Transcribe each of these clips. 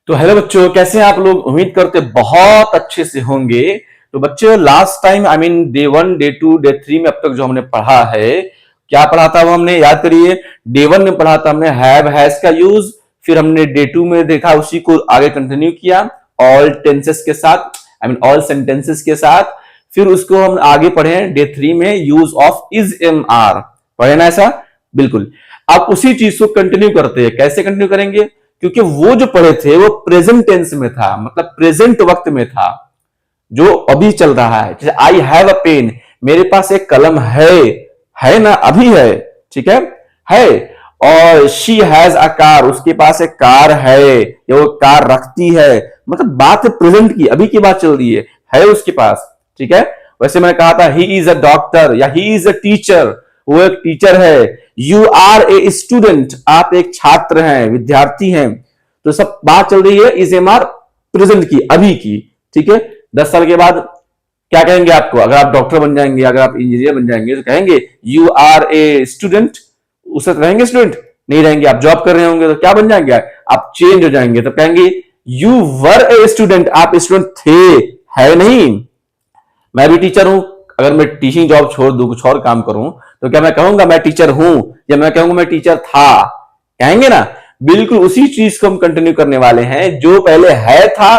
तो हेलो बच्चों, कैसे हैं आप लोग। उम्मीद करते बहुत अच्छे से होंगे। तो बच्चों, last time day 1 day 2 day 3 में अब तक जो हमने पढ़ा है, क्या पढ़ा था वो हमने याद करिए। डे 1 में पढ़ा था हमने हैव हैज का यूज। फिर हमने डे 2 में देखा, उसी को आगे कंटिन्यू किया ऑल टेंसेस के साथ, ऑल सेंटेंसेस के साथ। फिर उसको हम आगे पढ़े डे 3 में use of is am are, पढ़े ना ऐसा। बिल्कुल। अब उसी चीज को कंटिन्यू करते हैं। कैसे कंटिन्यू करेंगे, क्योंकि वो जो पढ़े थे वो प्रेजेंट टेंस में था, मतलब प्रेजेंट वक्त में था, जो अभी चल रहा है। जैसे आई हैव अ पेन, मेरे पास एक कलम है ना, अभी है, ठीक है। और शी हैज अ कार, उसके पास एक कार है या वो कार रखती है, मतलब बात प्रेजेंट की, अभी की बात चल रही है उसके पास, ठीक है। वैसे मैंने कहा था ही इज अ डॉक्टर या ही इज अ टीचर, वो एक टीचर है। यू आर ए स्टूडेंट, आप एक छात्र हैं, विद्यार्थी हैं। तो सब बात चल रही है इज एम आर प्रेजेंट की, अभी की, ठीक है। 10 साल के बाद क्या कहेंगे आपको, अगर आप डॉक्टर बन जाएंगे, अगर आप इंजीनियर बन जाएंगे, तो कहेंगे यू आर ए स्टूडेंट, उससे रहेंगे स्टूडेंट नहीं रहेंगे। आप जॉब कर रहे होंगे तो क्या बन जाएंगे, आप चेंज हो जाएंगे, तो कहेंगे यू वर ए स्टूडेंट, आप स्टूडेंट थे, है नहीं। मैं भी टीचर हूं, अगर मैं टीचिंग जॉब छोड़ दूं, कुछ और काम करूं, तो क्या मैं कहूंगा मैं टीचर हूं या मैं कहूंगा मैं टीचर था, कहेंगे ना। बिल्कुल उसी चीज को हम कंटिन्यू करने वाले हैं। जो पहले है था,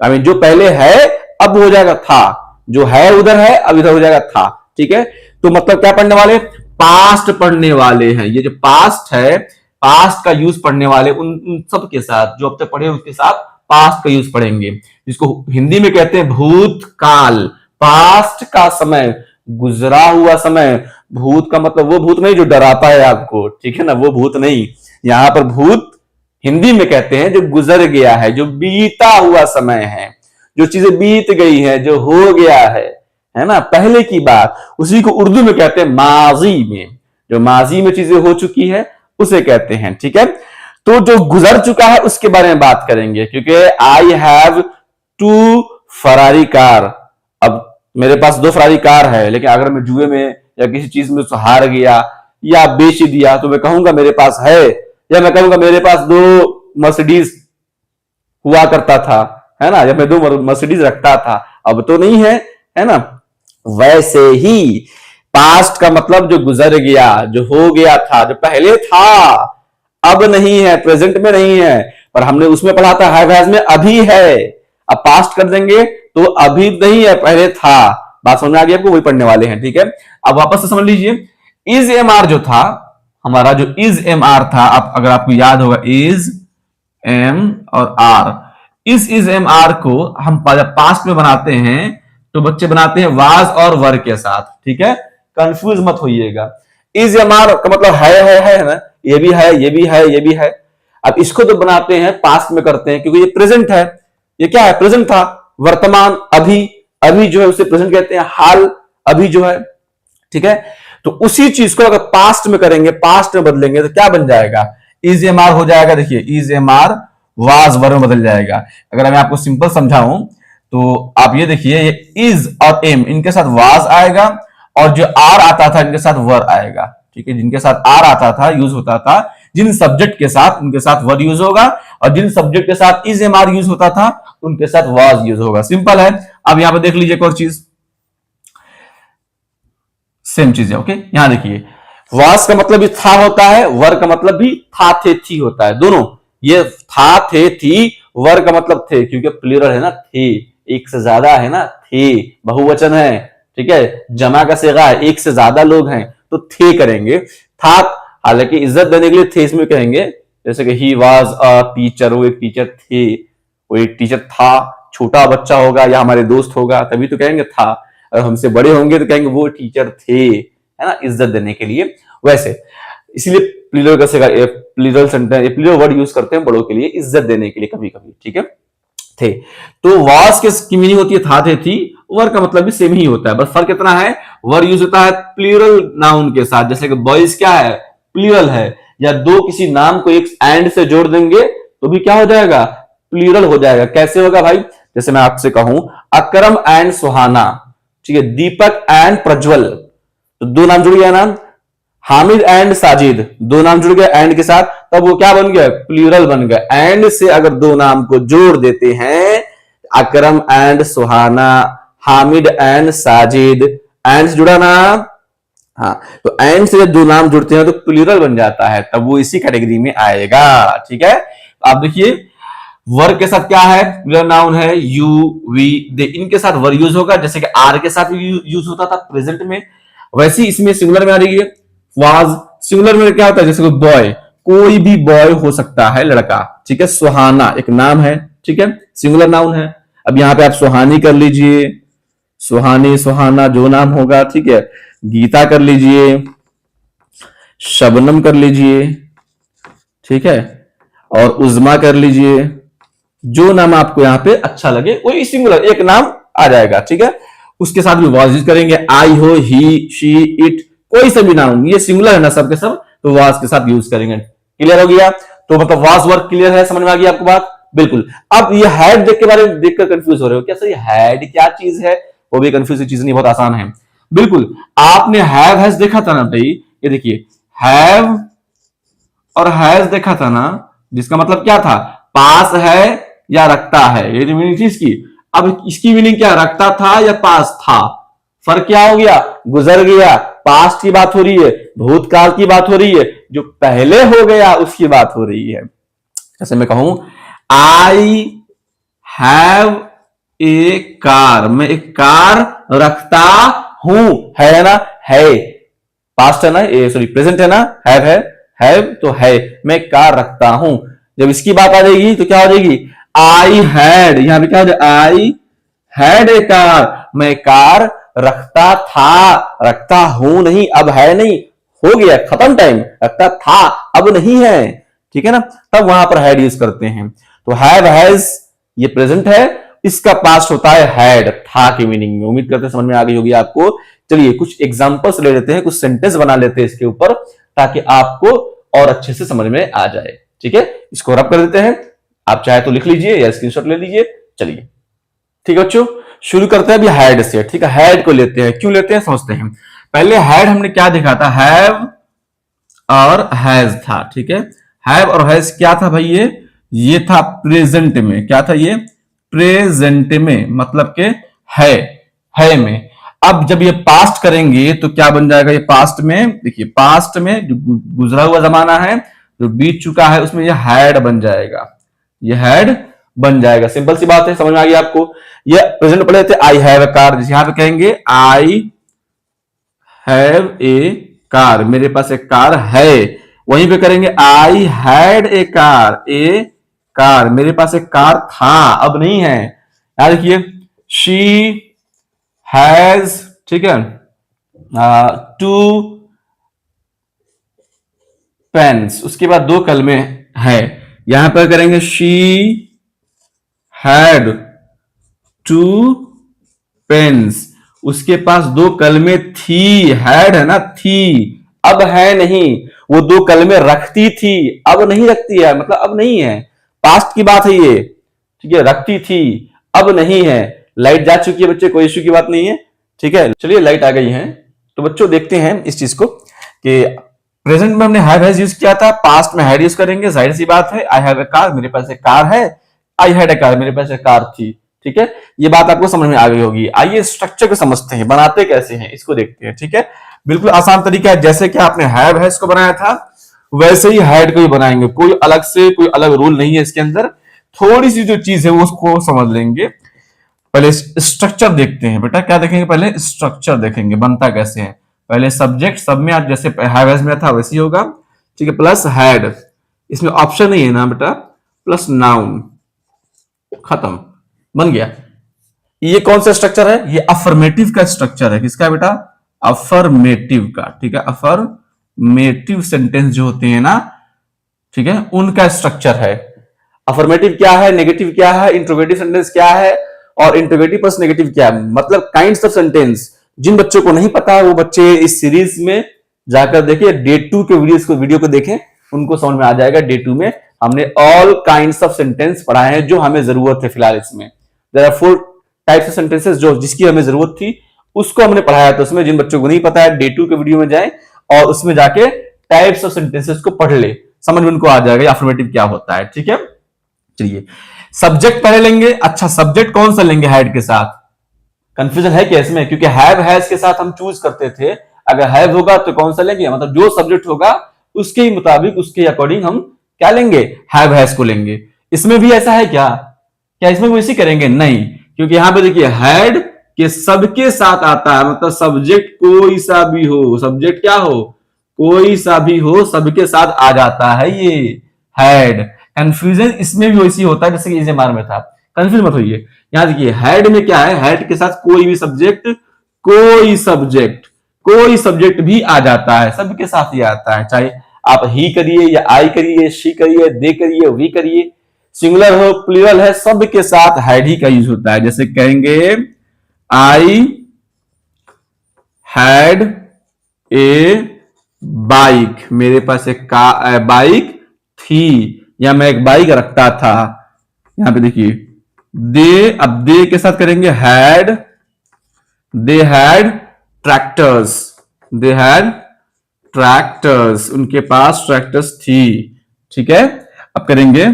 जो पहले है अब हो जाएगा था, जो है उधर है अब इधर हो जाएगा था, ठीक है। तो मतलब क्या पढ़ने वाले, पास्ट पढ़ने वाले हैं। ये जो पास्ट है, पास्ट का यूज पढ़ने वाले, उन सब के साथ जो अब तक पढ़े उसके साथ पास्ट का यूज पढ़ेंगे, जिसको हिंदी में कहते हैं भूतकाल। पास्ट का समय, गुजरा हुआ समय। भूत का मतलब वो भूत नहीं जो डराता है आपको, ठीक है ना, वो भूत नहीं। यहां पर भूत हिंदी में कहते हैं जो गुजर गया है, जो बीता हुआ समय है, जो चीजें बीत गई है, जो हो गया है ना, पहले की बात। उसी को उर्दू में कहते हैं माजी में, जो माजी में चीजें हो चुकी है उसे कहते हैं, ठीक है। तो जो गुजर चुका है उसके बारे में बात करेंगे, क्योंकि आई हैव 2 फरारी कार। अब मेरे पास 2 फरारी कार है, लेकिन अगर मैं जुए में या किसी चीज में हार गया या बेच दिया, तो मैं कहूंगा मेरे पास है, या मैं कहूंगा मेरे पास 2 मर्सिडीज हुआ करता था, है ना, जब मैं 2 मर्सिडीज रखता था, अब तो नहीं है ना। वैसे ही पास्ट का मतलब जो गुजर गया, जो हो गया था, जो पहले था, अब नहीं है, प्रेजेंट में नहीं है। पर हमने उसमें पढ़ा था हैव हैज में अभी है, अब पास्ट कर देंगे तो अभी नहीं है, पहले था। बात समझ में आ गई आपको, वही पढ़ने वाले हैं, ठीक है। अब वापस से समझ लीजिए, इज एम आर जो था हमारा, जो इज एम आर था, अगर आपको याद होगा, इज एम और आर, इज एम आर को हम पास्ट में बनाते हैं तो बच्चे बनाते हैं वाज और वर के साथ, ठीक है। कंफ्यूज मत होइएगा। इज एम आर का मतलब है ना, ये भी है, ये भी है, ये भी है। अब इसको तो बनाते हैं पास्ट में करते हैं, क्योंकि ये प्रेजेंट है। ये क्या है, प्रेजेंट था, वर्तमान, अभी। अभी जो है उसे प्रेजेंट कहते हैं, हाल, अभी जो है, ठीक है। तो उसी चीज को अगर पास्ट में करेंगे, पास्ट में बदलेंगे, तो क्या बन जाएगा, इज एम आर हो जाएगा। देखिए, is am are was were में बदल जाएगा। अगर मैं आपको सिंपल समझाऊं तो आप ये देखिए, ये इज और एम, इनके साथ वाज आएगा, और जो आर आता था इनके साथ वर आएगा, ठीक है। जिनके साथ आर आता था, यूज होता था, जिन सब्जेक्ट के साथ, उनके साथ वर यूज होगा, और जिन सब्जेक्ट के साथ इज एम आर यूज होता था उनके साथ वाज यूज होगा। सिंपल है। अब यहां पर देख लीजिए एक और चीज, सेम चीज है, ओके। यहां देखिए, वास का मतलब भी था होता है, वर का मतलब भी था, थे, थी होता है, दोनों। ये था, थे, थी, वर का मतलब थे, क्योंकि प्लूरल है ना, थे, एक से ज्यादा है ना, थे, बहुवचन है, ठीक है, जमा का सेगा है, एक से ज्यादा लोग हैं तो थे करेंगे। था, हालांकि इज्जत देने के लिए थे इसमें कहेंगे, जैसे कि ही वाज अ टीचर, वो एक टीचर थे, वो एक टीचर था। छोटा बच्चा होगा या हमारे दोस्त होगा तभी तो कहेंगे था, और हमसे बड़े होंगे तो कहेंगे वो टीचर थे, है ना, इज्जत देने के लिए। वैसे इसलिए प्लूरल का सेगा, plural sentence, plural word use करते हैं बड़ों के लिए, इज्जत देने के लिए कभी कभी, ठीक है। थे, तो वास की मीनिंग होती है था, थे, थी। वर का मतलब भी सेम ही होता है, बस फर्क कितना है, वर यूज होता है प्लूरल नाउन के साथ, जैसे कि बॉयज क्या है, प्लूरल है, या 2 किसी नाम को एक एंड से जोड़ देंगे तो भी क्या हो जाएगा, प्लूरल हो जाएगा। कैसे होगा भाई, जैसे मैं आपसे कहूं अकरम एंड सुहाना, ठीक है, दीपक एंड प्रज्वल, तो 2 नाम जुड़ गया ना। हामिद एंड साजिद, दो नाम जुड़ गए एंड के साथ, तब वो क्या बन गया, प्लूरल बन गया। एंड से अगर दो नाम को जोड़ देते हैं, Akram and Suhana, Hamid and Sajid, and से जुड़ा नाम, हाँ, तो एंड से जब दो नाम जुड़ते हैं तो प्लूरल बन जाता है, तब वो इसी कैटेगरी में आएगा। ठीक है, आप देखिए वर्ग के साथ क्या है, प्लूरल नाउन है, यू वी दे, इनके साथ वर्ग यूज होगा, जैसे कि आर के साथ यूज होता था प्रेजेंट में, वैसे ही इसमें सिंगुलर में आ रही है वाज। सिंगुलर में क्या होता है, जैसे कोई बॉय, कोई भी बॉय हो सकता है, लड़का। ठीक है, सुहाना एक नाम है, ठीक है, सिंगुलर नाउन है। अब यहां पे आप सुहानी कर लीजिए, सुहानी सुहाना जो नाम होगा, ठीक है, गीता कर लीजिए, शबनम कर लीजिए, ठीक है, और उजमा कर लीजिए, जो नाम आपको यहां पे अच्छा लगे वही सिंगुलर एक नाम आ जाएगा। ठीक है, उसके साथ भी वाज यूज करेंगे, आई हो, ही, शी, इट, कोई सा भी नाम, ये सिंगुलर है ना सबके सब, तो वाज के साथ यूज करेंगे। क्लियर हो गया, तो मतलब वाज वर्क क्लियर है, समझ में आ गई आपको बात, बिल्कुल। अब ये हैड देख के बारे में देखकर कंफ्यूज हो रहे हो क्या, सर ये हैड क्या चीज है, वो भी कंफ्यूज चीज नहीं, बहुत आसान है। बिल्कुल, आपने हैव हैज देखा था ना भाई, ये देखिए हैव और हैज देखा था ना, जिसका मतलब क्या था, पास है या रखता है, ये मीनिंग थी इसकी। अब इसकी मीनिंग क्या, रखता था या पास था, फर्क क्या हो गया, गुजर गया, पास्ट की बात हो रही है, भूतकाल की बात हो रही है, जो पहले हो गया उसकी बात हो रही है। जैसे मैं कहूं आई हैव ए कार, मैं एक कार रखता हूं, है ना, है, पास्ट है ना, सॉरी प्रेजेंट है ना, हैव तो है, मैं कार रखता हूं। जब इसकी बात आ जाएगी तो क्या हो जाएगी, आई हैड, यहां पे क्या हो जाएगा, आई हैड ए कार, मैं कार रखता था, रखता हूं नहीं, अब है नहीं, हो गया खत्म टाइम, रखता था अब नहीं है। ठीक है ना, तब वहां पर हैड यूज करते हैं। तो हैव हैज ये प्रेजेंट है, इसका पास्ट होता है हैड, था की मीनिंग में। उम्मीद करते हैं समझ में आ गई होगी आपको। चलिए कुछ एग्जांपल्स ले लेते हैं, कुछ सेंटेंस बना लेते हैं इसके ऊपर, ताकि आपको और अच्छे से समझ में आ जाए। ठीक है, इसको रब कर देते हैं, आप चाहे तो लिख लीजिए या स्क्रीनशॉट ले लीजिए। चलिए ठीक है बच्चों, शुरू करते हैं अभी हैड से। ठीक है, हैड को लेते हैं, क्यों लेते हैं समझते हैं। पहले हैड हमने क्या देखा था, हैव और हैज था। ठीक है, हैव और हैज क्या था भाई, ये था प्रेजेंट में, क्या था ये, प्रेजेंट में, मतलब के है में। अब जब ये पास्ट करेंगे तो क्या बन जाएगा, ये पास्ट में, देखिए पास्ट में जो गुजरा हुआ जमाना है, जो बीत चुका है, उसमें ये हैड बन जाएगा, ये हैड बन जाएगा। सिंपल सी बात है, समझ में आ गई आपको। ये प्रेजेंट में पढ़े थे, आई हैव ए कार, यहां पे कहेंगे आई हैव ए कार, मेरे पास एक कार है। वहीं पे करेंगे आई हैड ए कार, मेरे पास एक कार था अब नहीं है। याद रखिए, शी हैज, ठीक है, टू पेन्स, उसके बाद दो कलमे है, यहां पर करेंगे शी हैड टू पेन्स, उसके पास दो कलमे थी, हैड है ना, थी, अब है नहीं, वो दो कलमे रखती थी, अब नहीं रखती है, मतलब अब नहीं है, पास्ट की बात है ये। ठीक है, रखती थी अब नहीं है। लाइट जा चुकी है बच्चे, कोई इश्यू की बात नहीं है। ठीक है, चलिए लाइट आ गई है, तो बच्चों देखते हैं इस चीज को कि प्रेजेंट में हमने हैव हैज यूज किया था, पास्ट में हैड यूज करेंगे, जाहिर सी बात है। आई हैव ए कार, मेरे पास एक कार है, आई हैड ए कार, मेरे पास एक कार थी। ठीक है, ये बात आपको समझ में आ गई होगी। आइए स्ट्रक्चर को समझते हैं, बनाते कैसे हैं इसको देखते हैं। ठीक है, बिल्कुल आसान तरीका है, जैसे कि आपने हैव हैज को बनाया था वैसे ही हैड को ही बनाएंगे, कोई अलग से कोई अलग रूल नहीं है इसके अंदर। थोड़ी सी जो चीज है वो उसको समझ लेंगे। पहले स्ट्रक्चर देखते हैं बेटा, क्या देखेंगे, पहले स्ट्रक्चर देखेंगे बनता कैसे है। पहले सब्जेक्ट, सब में आज जैसे हैव हैज में था वैसे ही होगा। ठीक है, प्लस हैड, इसमें ऑप्शन नहीं है ना बेटा, प्लस नाउन, खत्म, बन गया। ये कौन सा स्ट्रक्चर है, ये अफर्मेटिव का स्ट्रक्चर है। किसका बेटा, अफर्मेटिव का। ठीक है, अफर्मेटिव सेंटेंस जो होते हैं ना, ठीक है, उनका स्ट्रक्चर है। अफर्मेटिव क्या है, नेगेटिव क्या है, इंट्रोगेटिव सेंटेंस क्या है, और इंट्रोगेटिव प्लस नेगेटिव क्या है, मतलब काइंड्स ऑफ सेंटेंस। जिन बच्चों को नहीं पता वो बच्चे इस सीरीज में जाकर देखिए, डे 2 के वीडियो को देखें, उनको समझ में आ जाएगा। डे 2 में हमने ऑल काइंड्स ऑफ सेंटेंस पढ़ाए हैं जो हमें जरूरत है फिलहाल इसमें। There are 4 types of sentences जो जिसकी हमें जरूरत थी उसको हमने पढ़ाया था उसमें। जिन बच्चों को नहीं पता है डे 2 के वीडियो में जाएं और उसमें जाके टाइप्स ऑफ सेंटेंसेस को पढ़ ले, समझ में उनको आ जाएगा अफर्मेटिव क्या होता है। ठीक है, चलिए सब्जेक्ट पहले लेंगे। अच्छा, सब्जेक्ट कौन सा लेंगे हैड के साथ? कंफ्यूजन है क्या इसमें? क्योंकि हैव हैज के साथ हम चूज करते थे, अगर हैव होगा तो कौन सा लेंगे, मतलब जो सब्जेक्ट होगा उसके ही मुताबिक, उसके अकॉर्डिंग हम क्या लेंगे, हैव हैज को लेंगे। इसमें भी ऐसा है क्या? क्या इसमें भी इसी करेंगे? नहीं, क्योंकि यहां पे देखिए हैड के सबके साथ आता है, मतलब सब्जेक्ट कोई सा भी हो, सब्जेक्ट क्या हो, कोई सा भी हो, सबके साथ आ जाता है ये हैड। कंफ्यूजन इसमें भी वैसी होता है जैसे कि इजेमार में था, कंफ्यूज मत होइए। यहां देखिए हैड में क्या है, हैड के साथ कोई भी सब्जेक्ट, कोई सब्जेक्ट, कोई सब्जेक्ट भी आ जाता है, सबके साथ ही आता है, चाहे आप ही करिए या आई करिए, शी करिए, दे करिए, वी करिए, सिंगुलर हो प्लूरल है, सबके साथ हैड ही का यूज होता है। जैसे कहेंगे आई हैड ए बाइक, मेरे पास एक बाइक थी, या मैं एक बाइक रखता था। यहां पे देखिए दे, अब दे के साथ करेंगे had, they had tractors, they had tractors, उनके पास ट्रैक्टर्स थी। ठीक है, अब करेंगे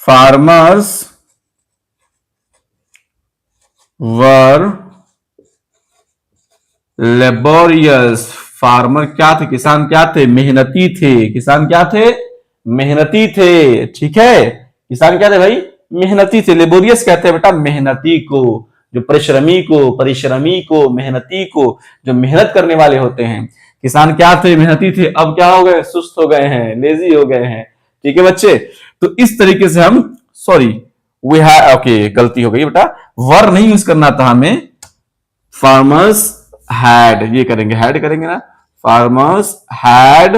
फार्मर्स वर लेबोरियस, फार्मर क्या थे, किसान क्या थे, मेहनती थे, किसान क्या थे, मेहनती थे। ठीक है, किसान क्या थे भाई, मेहनती थे। लेबोरियस कहते हैं बेटा मेहनती को, जो परिश्रमी को, परिश्रमी को, मेहनती को, जो मेहनत करने वाले होते हैं। किसान क्या थे, मेहनती थे, अब क्या हो गए, सुस्त हो गए हैं, लेजी हो गए हैं। ठीक है बच्चे, तो इस तरीके से हम, सॉरी वी हैव, ओके गलती हो गई बेटा, वर नहीं यूज करना था हमें, फार्मर्स हैड, ये करेंगे, हैड करेंगे ना, फार्मर्स हैड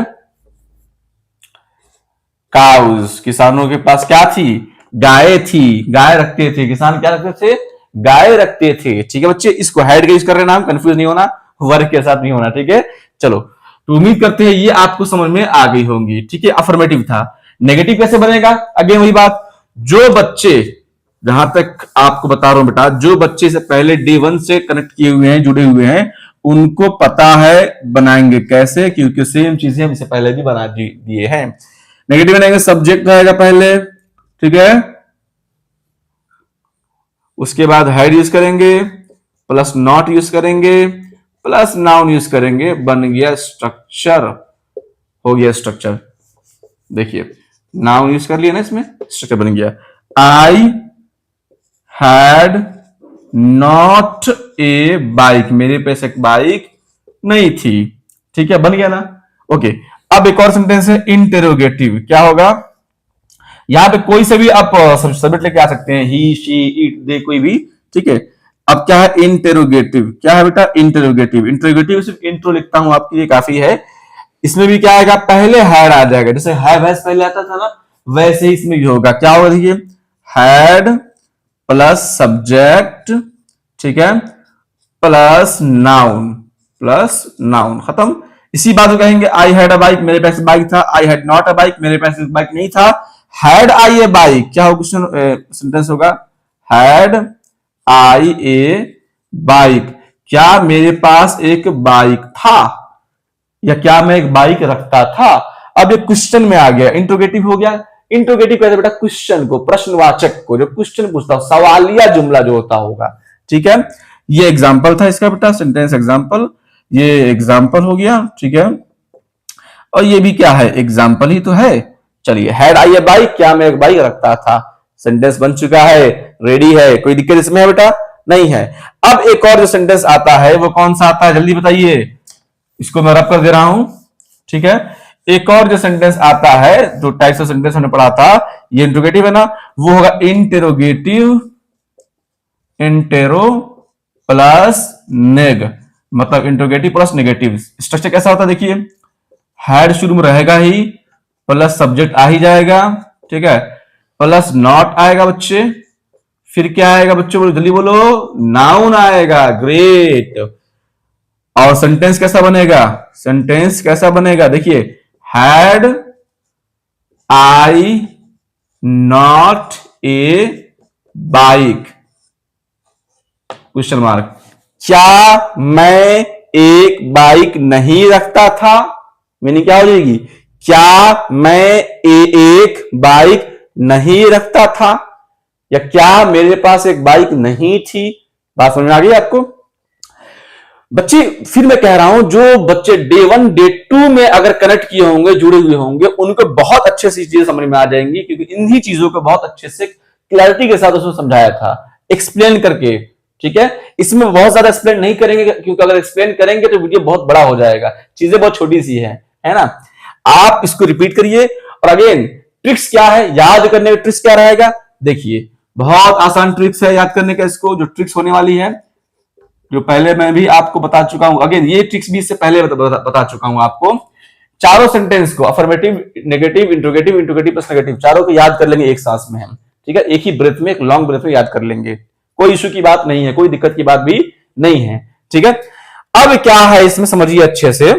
काउज, किसानों के पास क्या थी, गाय थी, गाय रखते थे, किसान क्या रखते थे, गाय रखते थे। ठीक है बच्चे, इसको हैड का यूज कर रहे हैं, नाम कंफ्यूज नहीं होना, वर्ग के साथ नहीं होना। ठीक है, चलो, तो उम्मीद करते हैं ये आपको समझ में आ गई होंगी। ठीक है, अफर्मेटिव था। नेगेटिव कैसे बनेगा, अगेन वही बात, जो बच्चे, जहां तक आपको बता रहा हूं बेटा, जो बच्चे से पहले डे 1 से कनेक्ट किए हुए हैं, जुड़े हुए हैं, उनको पता है बनाएंगे कैसे, क्योंकि सेम चीजें हम इससे पहले भी बना दिए हैं। नेगेटिव बनाएंगे, सब्जेक्ट रहेगा पहले, ठीक है, उसके बाद हैड यूज करेंगे, प्लस नॉट यूज करेंगे, प्लस नाउन यूज करेंगे, बन गया स्ट्रक्चर, हो गया स्ट्रक्चर। देखिए नाउन यूज कर लिया ना इसमें, स्ट्रक्चर बन गया, I had not A bike, मेरे पास एक बाइक नहीं थी। ठीक है, बन गया ना, ओके। अब एक और सेंटेंस है इंटेरोगेटिव, क्या होगा, यहां पे कोई से भी आप सब्जेक्ट लेके आ सकते हैं, ही, शी, इट, दे, कोई भी। ठीक है, अब क्या है इंटेरोगेटिव, क्या है बेटा इंटेरोगेटिव, इंटेरोगेटिव सिर्फ इंट्रो लिखता हूं आपके लिए काफी है। इसमें भी क्या आएगा, पहले हैड आ जाएगा, जैसे हैव हैज पहले आता था ना, वैसे ही इसमें भी होगा। क्या होगा देखिए, हैड प्लस सब्जेक्ट, ठीक है, प्लस नाउन, प्लस नाउन, खत्म। इसी बात को कहेंगे आई हैड अ बाइक, मेरे पास बाइक था, I had not a bike, मेरे पास बाइक नहीं था, हैड आई ए बाइक, क्या होगा क्वेश्चन सेंटेंस होगा, हैड आई ए बाइक, क्या मेरे पास एक बाइक था, या क्या मैं एक बाइक रखता था। अब ये क्वेश्चन में आ गया, इंट्रोगेटिव हो गया। इंट्रोगेटिव कहते बेटा क्वेश्चन को, प्रश्नवाचक को, जो क्वेश्चन पूछता हो, सवालिया जुमला जो होता होगा। ठीक है, ये एग्जाम्पल था इसका बेटा, सेंटेंस एग्जाम्पल, ये एग्जाम्पल हो गया। ठीक है, और ये भी क्या है, एग्जाम्पल ही तो है। चलिए, हैड आई ए बाइक, क्या मैं एक बाइक रखता था, सेंटेंस बन चुका है, रेडी है, कोई दिक्कत इसमें है बेटा, नहीं है। अब एक और जो सेंटेंस आता है वो कौन सा आता है, जल्दी बताइए, इसको मैं रब कर दे रहा हूं। ठीक है, एक और जो सेंटेंस आता है, जो टाइप्स ऑफ सेंटेंस हमने पढ़ा था, ये इंट्रोगेटिव है ना, वो होगा इंटेरोगेटिव, इंटेरो प्लस नेग, मतलब इंट्रोगेटिव प्लस नेगेटिव। स्ट्रक्चर कैसा होता है देखिए, हैड शुरू में रहेगा ही, प्लस सब्जेक्ट आ ही जाएगा, ठीक है, प्लस नॉट आएगा बच्चे, फिर क्या आएगा बच्चों, बोलो जल्दी बोलो, नाउन आएगा, ग्रेट। और सेंटेंस कैसा बनेगा, सेंटेंस कैसा बनेगा देखिए, had I not a bike, question mark, क्या मैं एक बाइक नहीं रखता था, मीनिंग क्या हो जाएगी, क्या मैं एक बाइक नहीं रखता था, या क्या मेरे पास एक बाइक नहीं थी। बात समझ में आ गई आपको बच्चे? फिर मैं कह रहा हूं, जो बच्चे डे 1 डे 2 में अगर कनेक्ट किए होंगे, जुड़े हुए होंगे, उनको बहुत अच्छे से चीजें समझ में आ जाएंगी, क्योंकि इन्हीं चीजों को बहुत अच्छे से क्लैरिटी के साथ उसमें समझाया था, एक्सप्लेन करके। ठीक है, इसमें बहुत ज्यादा एक्सप्लेन नहीं करेंगे, क्योंकि अगर एक्सप्लेन करेंगे तो वीडियो बहुत बड़ा हो जाएगा, चीजें बहुत छोटी सी है ना। आप इसको रिपीट करिए। और अगेन ट्रिक्स क्या है, याद करने का ट्रिक्स क्या रहेगा, देखिए बहुत आसान ट्रिक्स है याद करने का। इसको जो ट्रिक्स होने वाली है, जो पहले मैं भी आपको बता चुका हूं, अगेन ये ट्रिक्स भी इससे पहले बता चुका हूं आपको। चारों सेंटेंस को affirmative, negative, interrogative, interrogative plus negative, चारों को याद कर लेंगे एक सांस में हम। ठीक है, एक ही ब्रेथ में, एक लॉन्ग ब्रेथ में याद कर लेंगे, कोई इशू की बात नहीं है, कोई दिक्कत की बात भी नहीं है। ठीक है, अब क्या है इसमें समझिए अच्छे से।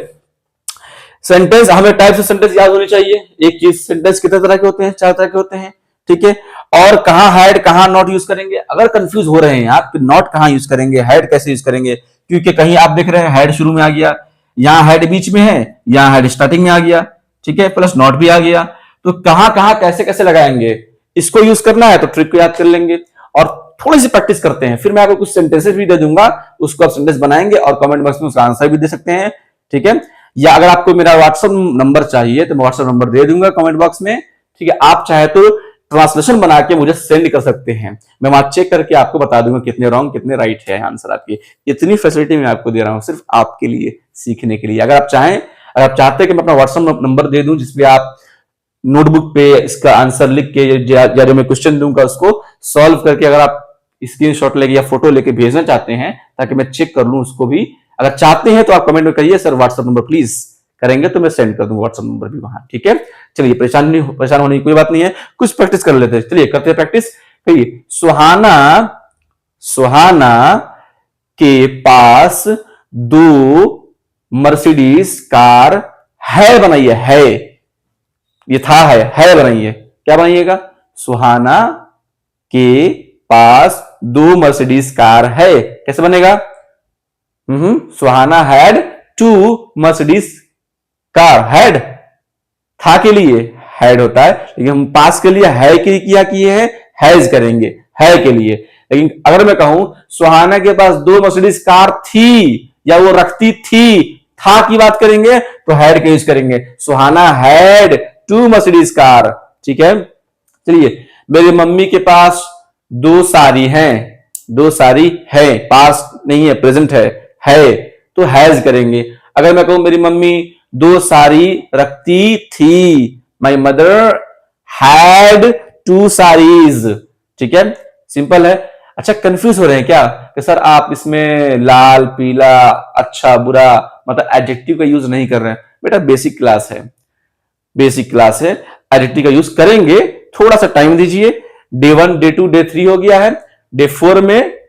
सेंटेंस, हमें टाइप्स ऑफ सेंटेंस याद होनी चाहिए। एक चीज, सेंटेंस कितने तरह के होते हैं, 4 तरह के होते हैं। ठीक है, और कहां हैड कहां नॉट यूज करेंगे, अगर कंफ्यूज हो रहे हैं आप कि नॉट कहां यूज करेंगे, हैड कैसे यूज करेंगे, क्योंकि कहीं आप देख रहे हैं हैड शुरू में आ गया, यहां हैड बीच में है, यहां हैड स्टार्टिंग में आ गया, ठीक है, प्लस नॉट भी आ गया, तो कहां कहां कैसे कैसे लगाएंगे, इसको यूज करना है तो ट्रिक को याद कर लेंगे और थोड़ी सी प्रैक्टिस करते हैं। फिर मैं आपको कुछ सेंटेंसेस भी दे दूंगा, उसको आप सेंटेंस बनाएंगे और कमेंट बॉक्स में उसका आंसर भी दे सकते हैं। ठीक है, या अगर आपको मेरा व्हाट्सएप नंबर चाहिए तो मैं व्हाट्सएप नंबर दे दूंगा कमेंट बॉक्स में। ठीक है, आप चाहे तो ट्रांसलेशन बना के मुझे सेंड कर सकते हैं, मैं वहां चेक करके आपको बता दूंगा कितने रॉन्ग कितने राइट है आंसर आपकी। इतनी फैसिलिटी मैं आपको दे रहा हूं सिर्फ आपके लिए, सीखने के लिए। अगर आप चाहें, अगर आप चाहते हैं कि मैं अपना व्हाट्सएप नंबर दे दूं जिसपे आप नोटबुक पे इसका आंसर लिख के या जो मैं क्वेश्चन दूंगा उसको सॉल्व करके अगर आप स्क्रीनशॉट लेके या फोटो लेके भेजना चाहते हैं ताकि मैं चेक कर लूं उसको भी, अगर चाहते हैं तो आप कमेंट में करिए सर व्हाट्सएप नंबर प्लीज, करेंगे तो मैं सेंड कर दूंगा व्हाट्सएप नंबर भी वहां। ठीक है, चलिए परेशान होने की कोई बात नहीं है, कुछ प्रैक्टिस कर लेते हैं। चलिए करते हैं प्रैक्टिस। कहिए, सुहाना के पास 2 मर्सिडीज कार है, बनाइए है, ये था है बनाइए, क्या बनाइएगा, सुहाना के पास 2 मर्सिडीज कार है, कैसे बनेगा, सुहाना हैड 2 मर्सिडीज कार, हैड था के लिए हैड होता है, लेकिन हम पास के लिए है के क्या किए हैं, हैज करेंगे, है के लिए। लेकिन अगर मैं कहूं सुहाना के पास 2 मर्सिडीज कार थी या वो रखती थी, था की बात करेंगे तो हैड के यूज करेंगे, सुहाना हैड 2 मर्सिडीज कार। ठीक है, चलिए, मेरी मम्मी के पास 2 साड़ी हैं, 2 साड़ी है, पास नहीं है, प्रेजेंट है तो हैज करेंगे। अगर मैं कहूं मेरी मम्मी 2 साड़ी रखती थी, माई मदर हैड 2 साड़ीज। ठीक है, सिंपल है। अच्छा, कंफ्यूज हो रहे हैं क्या कि सर आप इसमें लाल पीला अच्छा बुरा मतलब एडजेक्टिव का यूज नहीं कर रहे हैं? बेटा बेसिक क्लास है, बेसिक क्लास है, एडजेक्टिव का यूज करेंगे, थोड़ा सा टाइम दीजिए। डे 1 डे 2 डे 3 हो गया है, डे 4 में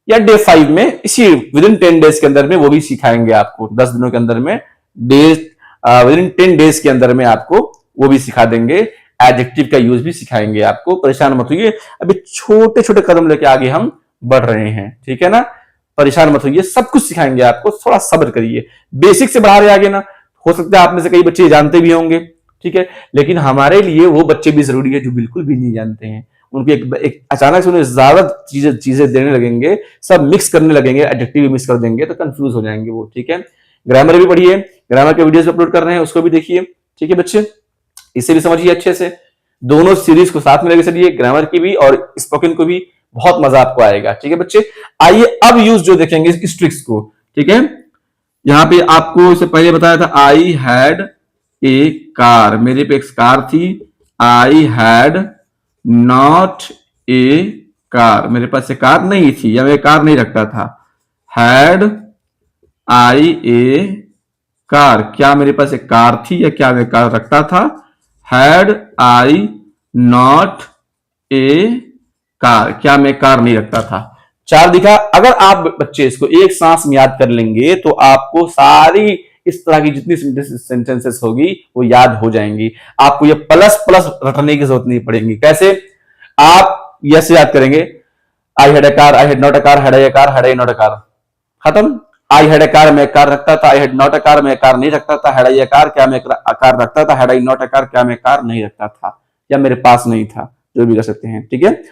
या डे 5 में, इसी विद इन 10 डेज के अंदर में वो भी सिखाएंगे आपको, 10 दिनों के अंदर में, विद इन 10 डेज के अंदर में आपको वो भी सिखा देंगे, एडजेक्टिव का यूज भी सिखाएंगे आपको। परेशान मत होइए, अभी छोटे छोटे कदम लेके आगे हम बढ़ रहे हैं, ठीक है ना, परेशान मत होइए, सब कुछ सिखाएंगे आपको, थोड़ा सब्र करिए, बेसिक से बढ़ा रहे आगे ना। हो सकता है आप में से कई बच्चे जानते भी होंगे, ठीक है, लेकिन हमारे लिए वो बच्चे भी जरूरी है जो बिल्कुल भी नहीं जानते हैं। उनकी एक अचानक से उन्हें ज्यादा चीजें देने लगेंगे, सब मिक्स करने लगेंगे, एडजेक्टिव मिक्स कर देंगे तो कंफ्यूज हो जाएंगे वो। ठीक है, ग्रामर भी पढ़िए, ग्रामर के वीडियोस अपलोड कर रहे हैं उसको भी देखिए। ठीक है बच्चे, इसे भी समझिए अच्छे से, दोनों सीरीज को साथ में लेके चलिए, ग्रामर की भी और स्पोकन को भी, बहुत मजा आपको आएगा। ठीक है बच्चे, आइए अब यूज जो देखेंगे इस ट्रिक्स को। ठीक है, यहां पे आपको इससे पहले बताया था आई हैड ए कार, मेरे पे एक कार थी, I had not A car, मेरे पास ये कार नहीं थी या मैं कार नहीं रखता था। हैड आई ए कार, क्या मेरे पास एक कार थी या क्या मैं कार रखता था? Had I not a car, क्या मैं कार नहीं रखता था? 4 दिखा। अगर आप बच्चे इसको एक सांस में याद कर लेंगे तो आपको सारी इस तरह की जितनी सेंटेंसेस होगी वो याद हो जाएंगी, आपको ये प्लस प्लस रटने की जरूरत नहीं पड़ेगी। कैसे? आप यस याद करेंगे, I had a car, I had not a car, had I a car, had I not a car, खत्म। आई हैड ए कार, मैं कार रखता था, I had not A car, मैं कार नहीं रखता था, हैड आई ए कार, क्या मैं कार रखता था, had I not a car, क्या मैं कार नहीं रखता था, या मेरे पास नहीं था, जो भी कर सकते हैं, ठीक है।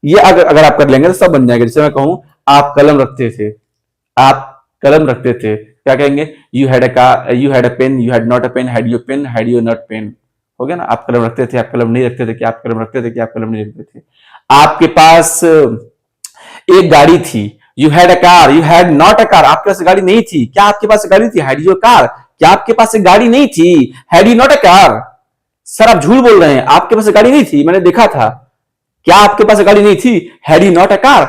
ये अगर आप कर लेंगे तो सब बन जाएगा। जैसे मैं कहूं आप कलम रखते थे, आप कलम रखते थे, क्या कहेंगे, you had a car, you had a pen, you had not a pen, had you pen, had you not pen, हो गया ना। आप कलम रखते थे, आप कलम नहीं रखते थे, क्या आप कलम रखते थे, क्या आप कलम नहीं रखते थे। आपके पास एक गाड़ी थी, you had a car, you had not a car, आपके पास गाड़ी नहीं थी, क्या आपके पास गाड़ी थी, हैड यू कार, क्या आपके पास गाड़ी नहीं थी, had you not a car. Sir आप झूठ बोल रहे हैं, आपके पास गाड़ी नहीं थी, मैंने देखा था, क्या आपके पास गाड़ी नहीं थी, had you not a car.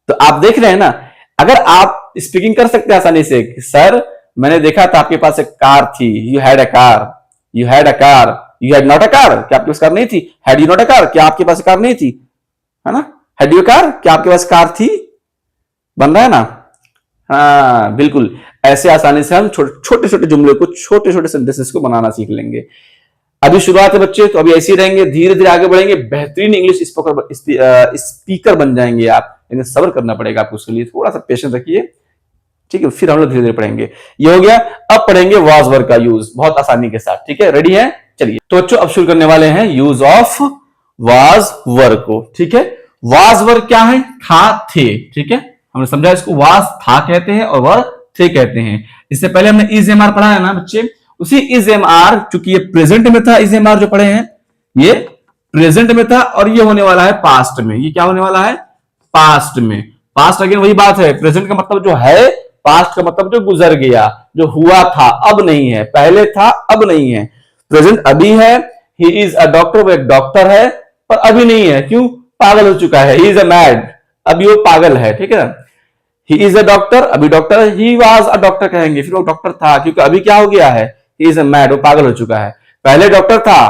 तो आप देख रहे हैं ना, अगर आप स्पीकिंग कर सकते हैं आसानी से, सर मैंने देखा था आपके पास एक कार थी, you had a car, you had a car, you had not a car, क्या आपके पास कार नहीं थी, had you not a car, क्या आपके पास कार नहीं थी, है ना, हैड यू कार, क्या आपके पास कार थी, बन रहा है ना। हाँ बिल्कुल, ऐसे आसानी से हम छोटे छोटे जुमले को, छोटे छोटे सेंटेंसेस को बनाना सीख लेंगे। अभी शुरुआत है बच्चे, तो अभी ऐसे ही रहेंगे, धीरे धीरे आगे बढ़ेंगे, बेहतरीन इंग्लिश स्पीकर बन जाएंगे आप, लेकिन सब्र करना पड़ेगा आपको, उसके लिए थोड़ा सा पेशेंस रखिए, ठीक है। फिर हम लोग धीरे धीरे पढ़ेंगे। ये हो गया। अब पढ़ेंगे वाज वर्ब का यूज बहुत आसानी के साथ, ठीक है, रेडी है, चलिए। तो बच्चों अब शुरू करने वाले हैं यूज ऑफ वाज वर्ब को, ठीक है। वाज वर्ब क्या है, था थे, ठीक है, हमने समझा इसको, वाज था कहते हैं और वर्ब थे कहते हैं। इससे पहले हमने इज एम आर पढ़ा है ना बच्चे, उसी इज एम आर, चूंकि ये प्रेजेंट में था, इज एम आर जो पढ़े हैं ये प्रेजेंट में था, और ये होने वाला है पास्ट में। ये क्या होने वाला है, पास्ट में। पास्ट अगेन वही बात है, प्रेजेंट का मतलब जो है, पास्ट का मतलब जो गुजर गया, जो हुआ था, अब नहीं है, पहले था अब नहीं है। प्रेजेंट अभी है, ही इज अ डॉक्टर, वो एक डॉक्टर है, पर अभी नहीं है, क्यों, पागल हो चुका है, ही इज अ मैड, अभी वो पागल है, ठीक है। ही इज अ डॉक्टर, अभी doctor, he was a doctor कहेंगे, फिर वो डॉक्टर था, क्योंकि अभी क्या हो गया है, ही इज अ मैड, वो पागल हो चुका है। पहले डॉक्टर था,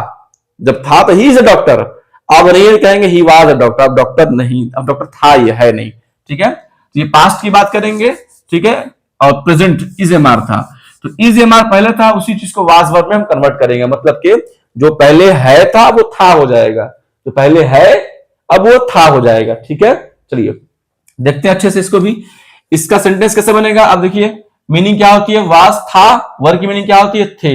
जब था तो ही इज अ डॉक्टर, अब नहीं कहेंगे ही वाज अ डॉक्टर, अब डॉक्टर नहीं, अब डॉक्टर था, ये है नहीं, ठीक है। तो ये पास्ट की बात करेंगे, ठीक है, और प्रेजेंट इज एम आर था, तो इज एम आर पहले था, उसी चीज को वाज वर्ब में हम कन्वर्ट करेंगे, मतलब कि जो पहले है था वो था हो जाएगा, जो पहले है अब वो था हो जाएगा, ठीक है। चलिए देखते हैं अच्छे से इसको भी, इसका सेंटेंस कैसे बनेगा। अब देखिए मीनिंग क्या होती है, वाज था, वर्ब की मीनिंग क्या होती है, थे।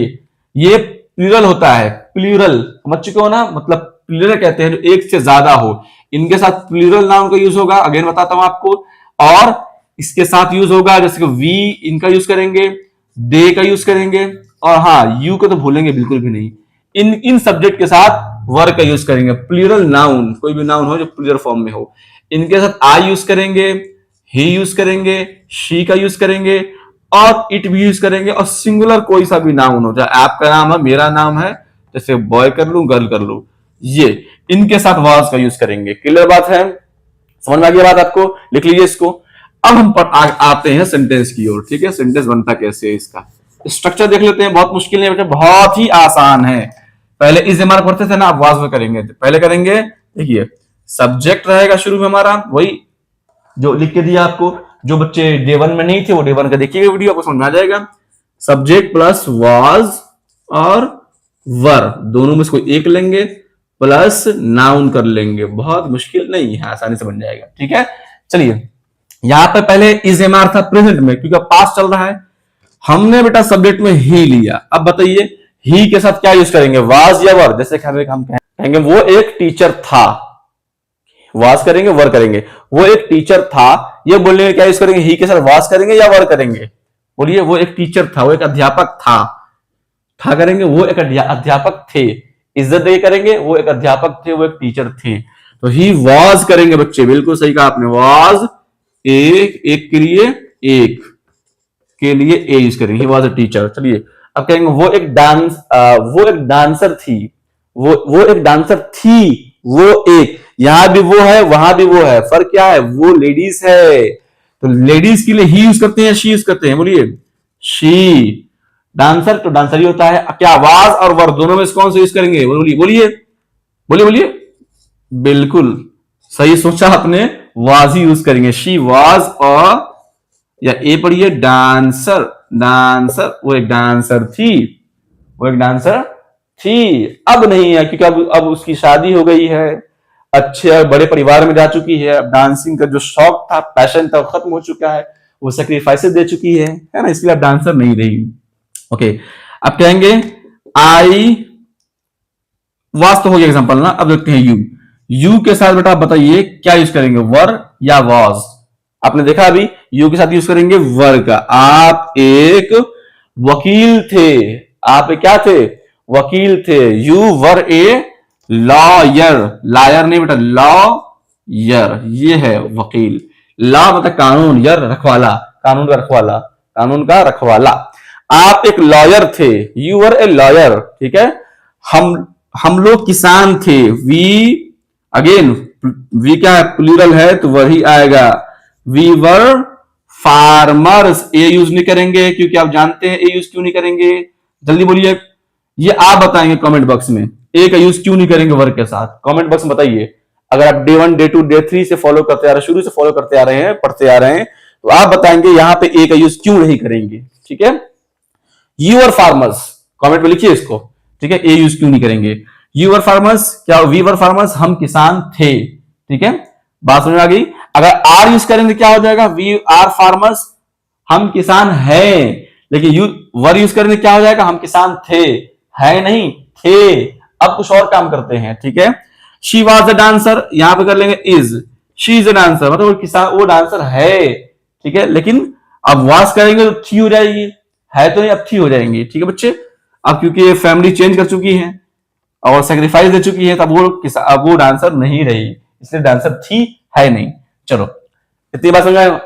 ये प्लूरल होता है, प्लूरल समझ चुके हो ना, मतलब प्लूरल कहते हैं जो एक से ज्यादा हो, इनके साथ प्लूरल नाउन का यूज होगा, अगेन बताता हूं आपको। और इसके साथ यूज होगा जैसे कि वी, इनका यूज करेंगे, दे का यूज करेंगे, और हाँ यू को तो भूलेंगे बिल्कुल भी नहीं। इन सब्जेक्ट के साथ वर्ब का यूज करेंगे, प्लूरल नाउन, कोई भी नाउन हो जो प्लूरल फॉर्म में हो, इनके साथ आई यूज करेंगे, ही यूज करेंगे, शी का यूज करेंगे, और इट भी यूज करेंगे, और सिंगुलर कोई सा भी नाउन हो, चाहे आपका नाम है, मेरा नाम है, जैसे बॉय कर लू, गर्ल कर लू, ये इनके साथ वाज का यूज करेंगे। क्लियर बात है, समझ में आ गई बात आपको, लिख लीजिए इसको। अब हम आते हैं सेंटेंस की ओर, ठीक है। सेंटेंस बनता कैसे है, इसका स्ट्रक्चर देख लेते हैं, बहुत मुश्किल नहीं बेटा, बहुत ही आसान है। पहले इज एम आर पढ़ते थे ना, अब वाज में करेंगे। पहले करेंगे, देखिए सब्जेक्ट रहेगा शुरू में हमारा, वही जो लिख के दिया आपको, जो बच्चे डे 1 में नहीं थे वो डे 1 का देखिएगा वीडियो, आपको समझ में आ जाएगा। सब्जेक्ट प्लस वाज और वर, दोनों में इसको एक लेंगे, प्लस नाउन कर लेंगे, बहुत मुश्किल नहीं है, आसानी से बन जाएगा, ठीक है। चलिए यहां पर पहले इज एम आर था प्रेजेंट में, क्योंकि पास्ट चल रहा है, हमने बेटा सब्जेक्ट में ही लिया। अब बताइए ही के साथ क्या यूज करेंगे, वाज या वर, जैसे हम कहेंगे वो एक टीचर था, वास करेंगे वर करेंगे, वो एक टीचर था, ये बोलने में क्या यूज करेंगे, ही के साथ वास करेंगे या वर करेंगे, बोलिए। वो एक टीचर था, वो एक अध्यापक था करेंगे, वो एक अध्यापक थे, इज्जत दे करेंगे, वो एक अध्यापक थे, वो एक टीचर थे, तो ही वाज करेंगे बच्चे, बिल्कुल सही कहा आपने, वाज एक के लिए, एक के लिए ए यूज करेंगे, ही वाज अ टीचर। चलिए अब कहेंगे वो एक डांसर थी, वो एक डांसर थी, वो एक, यहां भी वो है वहां भी वो है, फर्क क्या है, वो लेडीज है, तो लेडीज के लिए ही यूज करते हैं, शी यूज करते हैं, बोलिए शी। डांसर तो डांसर ही होता है, क्या वाज और वर दोनों में कौन सा यूज करेंगे, बोलिए बोलिए बोलिए बोलिए, बिल्कुल सही सोचा आपने, वाज ही यूज करेंगे, शी वाज, और या ए पढ़िए डांसर, वो एक डांसर थी, वो एक डांसर थी, अब नहीं है क्योंकि अब उसकी शादी हो गई है, अच्छे बड़े परिवार में जा चुकी है, अब डांसिंग का जो शौक था, पैशन था, खत्म हो चुका है, वो सेक्रीफाइसेस दे चुकी है ना, इसलिए अब डांसर नहीं रही। ओके, अब कहेंगे आई वाज तो हो गया एग्जांपल ना। अब देखते हैं यू। यू के साथ बेटा बताइए क्या यूज करेंगे, वर या वाज। आपने देखा अभी यू के साथ यूज करेंगे वर का। आप एक वकील थे, आप क्या थे, वकील थे। You were a lawyer, liar नहीं बेटा, लॉयर ये है वकील। लॉ मतलब कानून, यर रखवाला, कानून का रखवाला, कानून का रखवाला। आप एक लॉयर थे, यू वर ए लॉयर, ठीक है। हम लोग किसान थे, वी अगेन वी क्या है, प्लूरल है तो वही आएगा। We were farmers, a use नहीं करेंगे क्योंकि आप जानते हैं ए यूज क्यों नहीं करेंगे, जल्दी बोलिए। ये आप बताएंगे कमेंट बॉक्स में, ए का यूज क्यों नहीं करेंगे वर्ग के साथ, कमेंट बॉक्स में बताइए। अगर आप डे 1 डे 2 डे 3 से फॉलो करते आ रहे हैं, शुरू से फॉलो करते आ रहे हैं, पढ़ते आ रहे हैं, तो आप बताएंगे यहां पे ए का यूज क्यों नहीं करेंगे, ठीक है। यू आर फार्मर्स, कमेंट में लिखिए इसको, ठीक है। ए यूज क्यों नहीं करेंगे, यू आर फार्मर्स, क्या वी वर फार्मर्स, हम किसान थे, ठीक है। बात समझ में आ गई। अगर आर यूज करेंगे क्या हो जाएगा, वी आर फार्मर्स, हम किसान हैं। लेकिन यू वर यूज करेंगे क्या हो जाएगा, हम किसान थे, है नहीं, थे, अब कुछ और काम करते हैं, ठीक है। शी वॉज अ डांसर, यहां पे कर लेंगे is, she is a dancer, मतलब वो किसान, वो डांसर है, ठीक है। लेकिन अब वॉज करेंगे तो थी हो जाएगी, है तो नहीं, अब थी हो जाएंगी, ठीक है बच्चे। अब क्योंकि ये फैमिली चेंज कर चुकी है और सेक्रीफाइस दे चुकी है, तब वो डांसर नहीं रही, इसलिए डांसर थी, है नहीं। चलो इतनी बात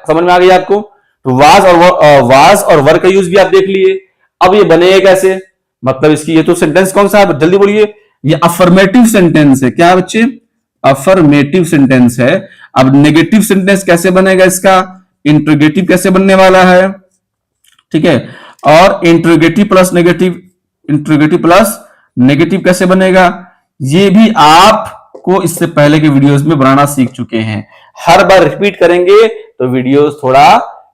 समझ में आ गई आपको। तो वाज और वर का यूज भी आप देख लिए। अब ये बनेगा कैसे, मतलब इसकी, ये तो सेंटेंस कौन सा है, जल्दी बोलिए। ये अफर्मेटिव सेंटेंस है, क्या है बच्चे, अफर्मेटिव सेंटेंस है। अब नेगेटिव सेंटेंस कैसे बनेगा इसका, इंट्रोगेटिव कैसे बनने वाला है, ठीक है। और इंट्रोगेटिव प्लस नेगेटिव कैसे बनेगा, ये भी आपको इससे पहले के वीडियोस में बनाना सीख चुके हैं। हर बार रिपीट करेंगे तो वीडियोस थोड़ा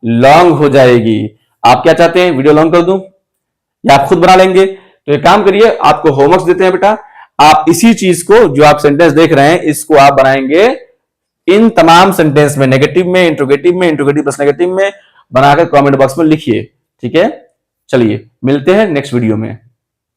लॉन्ग हो जाएगी। आप क्या चाहते हैं, वीडियो लॉन्ग कर दूं या आप खुद बना लेंगे? तो एक काम करिए, आपको होमवर्क देते हैं बेटा, आप इसी चीज को, जो आप सेंटेंस देख रहे हैं, इसको आप बनाएंगे इन तमाम सेंटेंस में, नेगेटिव में, इंट्रोगेटिव प्लस नेगेटिव में बनाकर कमेंट बॉक्स में लिखिए, ठीक है। चलिए मिलते हैं नेक्स्ट वीडियो में।